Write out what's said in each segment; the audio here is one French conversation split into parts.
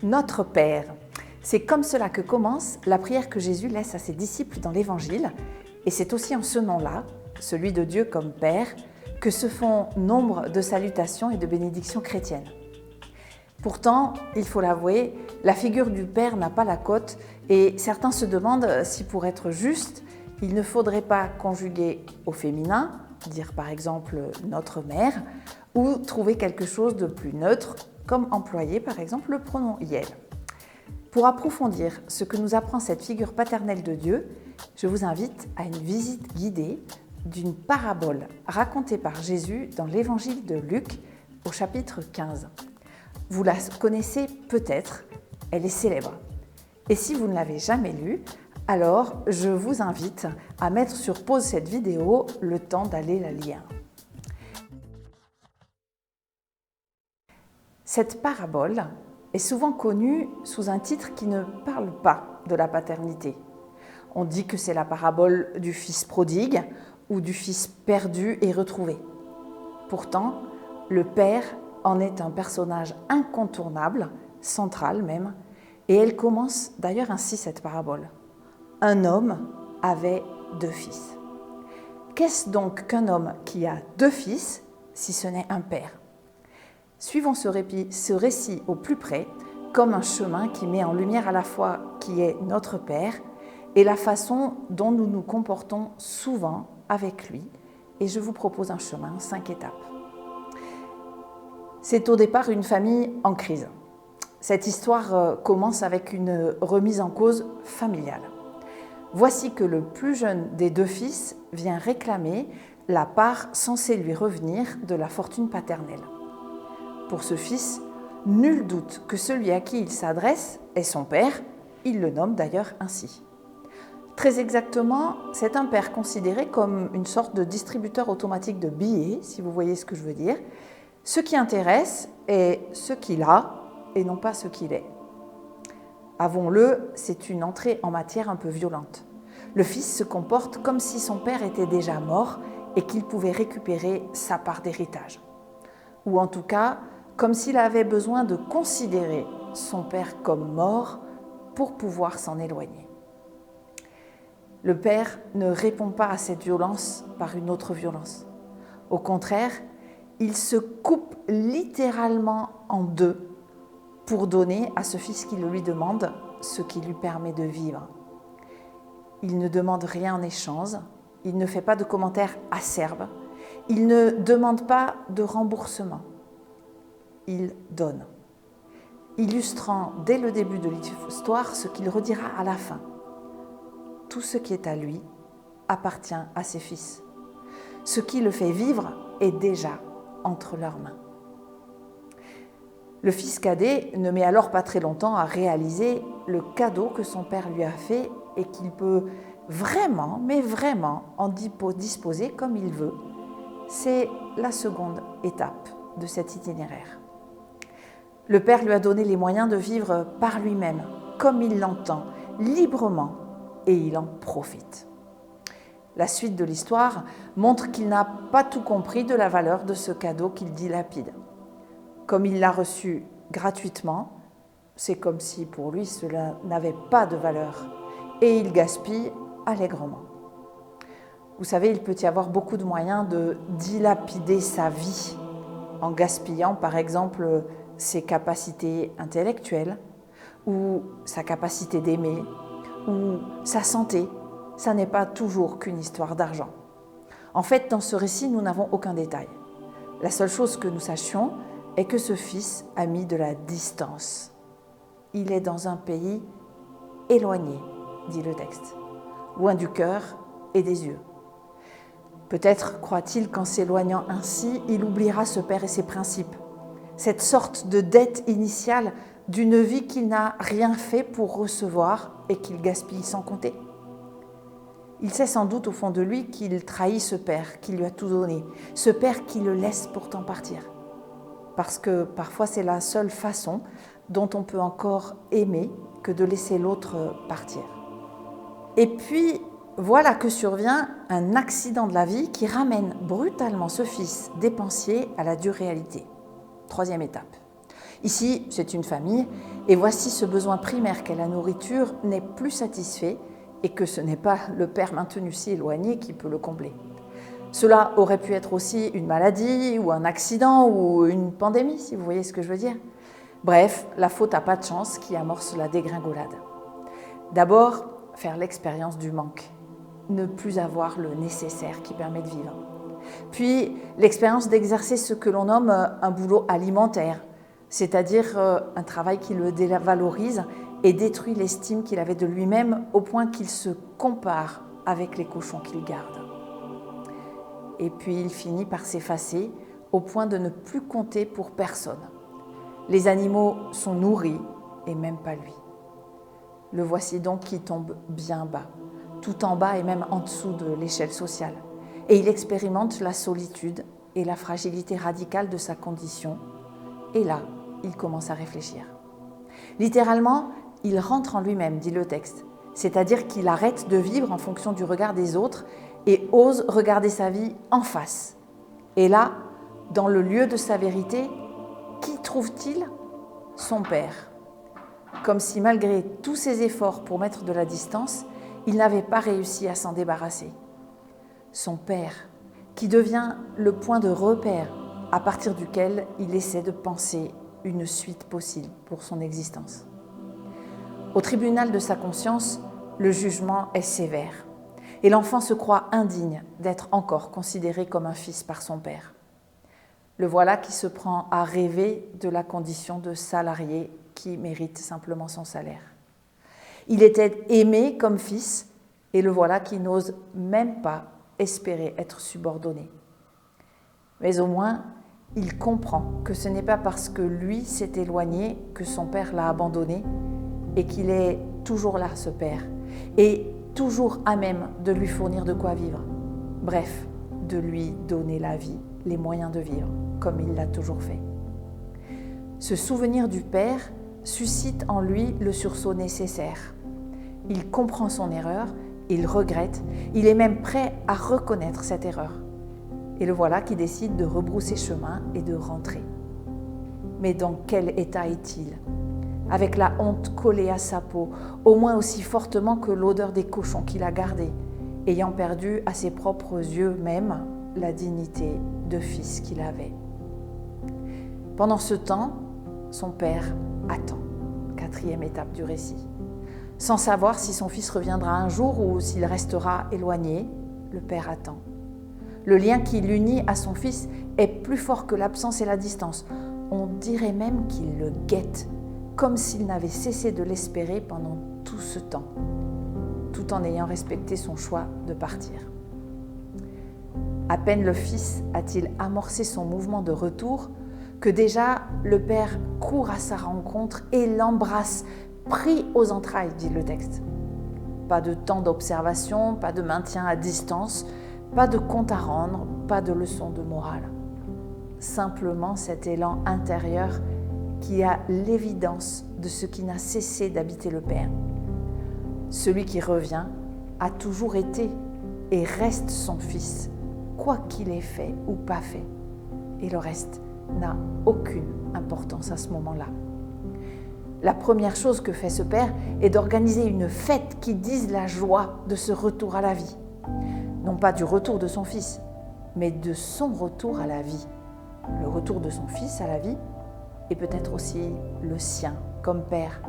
Notre Père. C'est comme cela que commence la prière que Jésus laisse à ses disciples dans l'Évangile. Et c'est aussi en ce nom-là, celui de Dieu comme Père, que se font nombre de salutations et de bénédictions chrétiennes. Pourtant, il faut l'avouer, la figure du Père n'a pas la cote et certains se demandent si pour être juste, il ne faudrait pas conjuguer au féminin, dire par exemple notre mère, ou trouver quelque chose de plus neutre, comme employer par exemple le pronom Yel. Pour approfondir ce que nous apprend cette figure paternelle de Dieu, je vous invite à une visite guidée d'une parabole racontée par Jésus dans l'Évangile de Luc au chapitre 15. Vous la connaissez peut-être, elle est célèbre. Et si vous ne l'avez jamais lue, alors je vous invite à mettre sur pause cette vidéo le temps d'aller la lire. Cette parabole est souvent connue sous un titre qui ne parle pas de la paternité. On dit que c'est la parabole du fils prodigue ou du fils perdu et retrouvé. Pourtant, le Père en est un personnage incontournable, central même, et elle commence d'ailleurs ainsi cette parabole. Un homme avait 2 fils. Qu'est-ce donc qu'un homme qui a 2 fils, si ce n'est un père ? Suivons ce récit au plus près, comme un chemin qui met en lumière à la fois qui est notre Père et la façon dont nous nous comportons souvent avec lui. Et je vous propose un chemin en 5 étapes. C'est au départ une famille en crise. Cette histoire commence avec une remise en cause familiale. Voici que le plus jeune des 2 fils vient réclamer la part censée lui revenir de la fortune paternelle. Pour ce fils, nul doute que celui à qui il s'adresse est son père, il le nomme d'ailleurs ainsi. Très exactement, c'est un père considéré comme une sorte de distributeur automatique de billets, si vous voyez ce que je veux dire. Ce qui intéresse est ce qu'il a et non pas ce qu'il est. Avouons-le, c'est une entrée en matière un peu violente. Le fils se comporte comme si son père était déjà mort et qu'il pouvait récupérer sa part d'héritage. Ou en tout cas, comme s'il avait besoin de considérer son père comme mort pour pouvoir s'en éloigner. Le père ne répond pas à cette violence par une autre violence. Au contraire, il se coupe littéralement en 2 pour donner à ce fils qui le lui demande ce qui lui permet de vivre. Il ne demande rien en échange, il ne fait pas de commentaires acerbes, il ne demande pas de remboursement. Il donne, illustrant dès le début de l'histoire ce qu'il redira à la fin. Tout ce qui est à lui appartient à ses fils. Ce qui le fait vivre est déjà entre leurs mains. Le fils cadet ne met alors pas très longtemps à réaliser le cadeau que son père lui a fait et qu'il peut vraiment, mais vraiment en disposer comme il veut. C'est la seconde étape de cet itinéraire. Le père lui a donné les moyens de vivre par lui-même, comme il l'entend, librement, et il en profite. La suite de l'histoire montre qu'il n'a pas tout compris de la valeur de ce cadeau qu'il dilapide. Comme il l'a reçu gratuitement, c'est comme si pour lui cela n'avait pas de valeur, et il gaspille allègrement. Vous savez, il peut y avoir beaucoup de moyens de dilapider sa vie, en gaspillant par exemple ses capacités intellectuelles, ou sa capacité d'aimer, ou sa santé. Ça n'est pas toujours qu'une histoire d'argent. En fait, dans ce récit, nous n'avons aucun détail. La seule chose que nous sachions est que ce fils a mis de la distance. Il est dans un pays éloigné, dit le texte, loin du cœur et des yeux. Peut-être croit-il qu'en s'éloignant ainsi, il oubliera ce père et ses principes, cette sorte de dette initiale d'une vie qu'il n'a rien fait pour recevoir et qu'il gaspille sans compter. Il sait sans doute au fond de lui qu'il trahit ce père qui lui a tout donné, ce père qui le laisse pourtant partir. Parce que parfois c'est la seule façon dont on peut encore aimer que de laisser l'autre partir. Et puis, voilà que survient un accident de la vie qui ramène brutalement ce fils dépensier à la dure réalité. 3e étape. Ici, c'est une famille, et voici ce besoin primaire qu'est la nourriture n'est plus satisfait et que ce n'est pas le père maintenu si éloigné qui peut le combler. Cela aurait pu être aussi une maladie ou un accident ou une pandémie, si vous voyez ce que je veux dire. Bref, la faute à pas de chance qui amorce la dégringolade. D'abord, faire l'expérience du manque, ne plus avoir le nécessaire qui permet de vivre. Puis, l'expérience d'exercer ce que l'on nomme un boulot alimentaire, c'est-à-dire un travail qui le dévalorise et détruit l'estime qu'il avait de lui-même au point qu'il se compare avec les cochons qu'il garde. Et puis il finit par s'effacer au point de ne plus compter pour personne. Les animaux sont nourris et même pas lui. Le voici donc qui tombe bien bas, tout en bas et même en dessous de l'échelle sociale. Et il expérimente la solitude et la fragilité radicale de sa condition. Et là, il commence à réfléchir. Littéralement, il rentre en lui-même, dit le texte. C'est-à-dire qu'il arrête de vivre en fonction du regard des autres et ose regarder sa vie en face. Et là, dans le lieu de sa vérité, qui trouve-t-il ? Son père. Comme si malgré tous ses efforts pour mettre de la distance, il n'avait pas réussi à s'en débarrasser. Son père, qui devient le point de repère à partir duquel il essaie de penser une suite possible pour son existence. Au tribunal de sa conscience, le jugement est sévère et l'enfant se croit indigne d'être encore considéré comme un fils par son père. Le voilà qui se prend à rêver de la condition de salarié qui mérite simplement son salaire. Il était aimé comme fils et le voilà qui n'ose même pas espérer être subordonné. Mais au moins, il comprend que ce n'est pas parce que lui s'est éloigné que son père l'a abandonné et qu'il est toujours là, ce père, et toujours à même de lui fournir de quoi vivre. Bref, de lui donner la vie, les moyens de vivre, comme il l'a toujours fait. Ce souvenir du père suscite en lui le sursaut nécessaire. Il comprend son erreur, il regrette, il est même prêt à reconnaître cette erreur. Et le voilà qui décide de rebrousser chemin et de rentrer. Mais dans quel état est-il ? Avec la honte collée à sa peau, au moins aussi fortement que l'odeur des cochons qu'il a gardés, ayant perdu à ses propres yeux même la dignité de fils qu'il avait. Pendant ce temps, son père attend, 4e étape du récit. Sans savoir si son fils reviendra un jour ou s'il restera éloigné, le père attend. Le lien qui l'unit à son fils est plus fort que l'absence et la distance. On dirait même qu'il le guette, comme s'il n'avait cessé de l'espérer pendant tout ce temps, tout en ayant respecté son choix de partir. À peine le fils a-t-il amorcé son mouvement de retour que déjà le père court à sa rencontre et l'embrasse, pris aux entrailles, dit le texte. Pas de temps d'observation, pas de maintien à distance, pas de compte à rendre, pas de leçon de morale. Simplement cet élan intérieur qui a l'évidence de ce qui n'a cessé d'habiter le Père. Celui qui revient a toujours été et reste son fils, quoi qu'il ait fait ou pas fait. Et le reste n'a aucune importance à ce moment-là. La première chose que fait ce père est d'organiser une fête qui dise la joie de ce retour à la vie. Non pas du retour de son fils, mais de son retour à la vie. Le retour de son fils à la vie et peut-être aussi le sien comme père,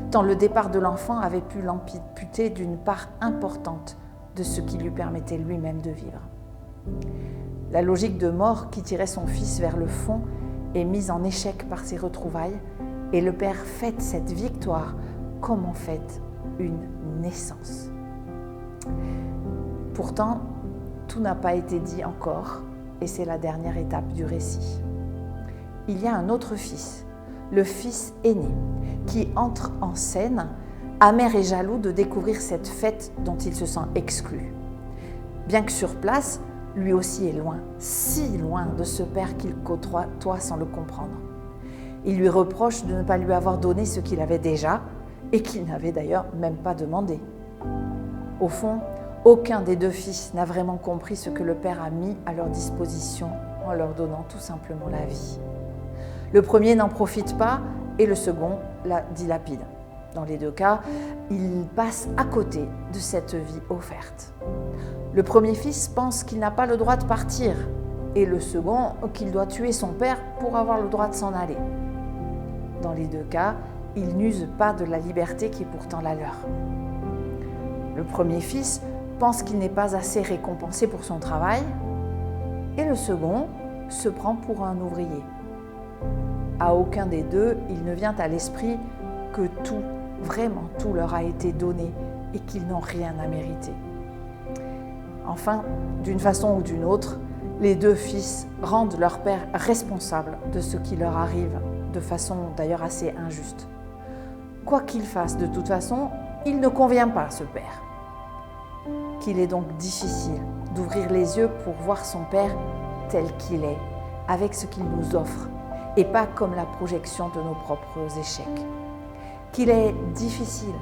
tant le départ de l'enfant avait pu l'amputer d'une part importante de ce qui lui permettait lui-même de vivre. La logique de mort qui tirait son fils vers le fond est mise en échec par ces retrouvailles et le père fête cette victoire comme on fête une naissance. Pourtant, tout n'a pas été dit encore et c'est la dernière étape du récit. Il y a un autre fils, le fils aîné, qui entre en scène, amer et jaloux de découvrir cette fête dont il se sent exclu. Bien que sur place, lui aussi est loin, si loin de ce père qu'il côtoie sans le comprendre. Il lui reproche de ne pas lui avoir donné ce qu'il avait déjà et qu'il n'avait d'ailleurs même pas demandé. Au fond, aucun des deux fils n'a vraiment compris ce que le père a mis à leur disposition en leur donnant tout simplement la vie. Le premier n'en profite pas et le second la dilapide. Dans les deux cas, il passe à côté de cette vie offerte. Le premier fils pense qu'il n'a pas le droit de partir et le second qu'il doit tuer son père pour avoir le droit de s'en aller. Dans les deux cas, ils n'usent pas de la liberté qui est pourtant la leur. Le premier fils pense qu'il n'est pas assez récompensé pour son travail et le second se prend pour un ouvrier. À aucun des deux, il ne vient à l'esprit que tout, vraiment tout leur a été donné et qu'ils n'ont rien à mériter. Enfin, d'une façon ou d'une autre, les deux fils rendent leur père responsable de ce qui leur arrive, de façon d'ailleurs assez injuste. Quoi qu'il fasse, de toute façon, il ne convient pas à ce père. Qu'il est donc difficile d'ouvrir les yeux pour voir son père tel qu'il est, avec ce qu'il nous offre, et pas comme la projection de nos propres échecs. Qu'il est difficile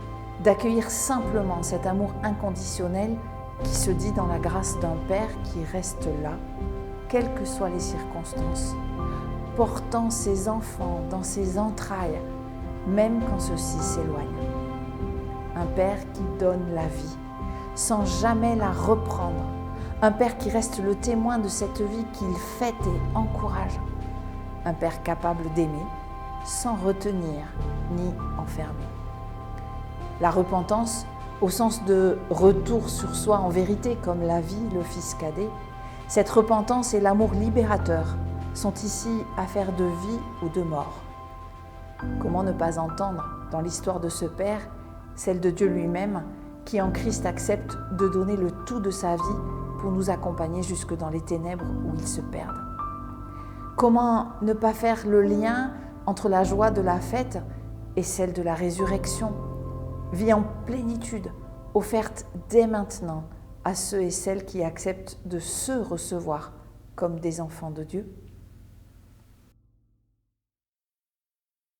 d'accueillir simplement cet amour inconditionnel qui se dit dans la grâce d'un père qui reste là, quelles que soient les circonstances, portant ses enfants dans ses entrailles, même quand ceux-ci s'éloignent. Un père qui donne la vie, sans jamais la reprendre. Un père qui reste le témoin de cette vie qu'il fête et encourage. Un père capable d'aimer, sans retenir ni enfermer. La repentance, au sens de retour sur soi en vérité, comme la vie, le fils cadet, cette repentance et l'amour libérateur sont ici affaires de vie ou de mort. Comment ne pas entendre, dans l'histoire de ce Père, celle de Dieu lui-même, qui en Christ accepte de donner le tout de sa vie pour nous accompagner jusque dans les ténèbres où ils se perdent. Comment ne pas faire le lien entre la joie de la fête et celle de la résurrection, vie en plénitude, offerte dès maintenant à ceux et celles qui acceptent de se recevoir comme des enfants de Dieu ?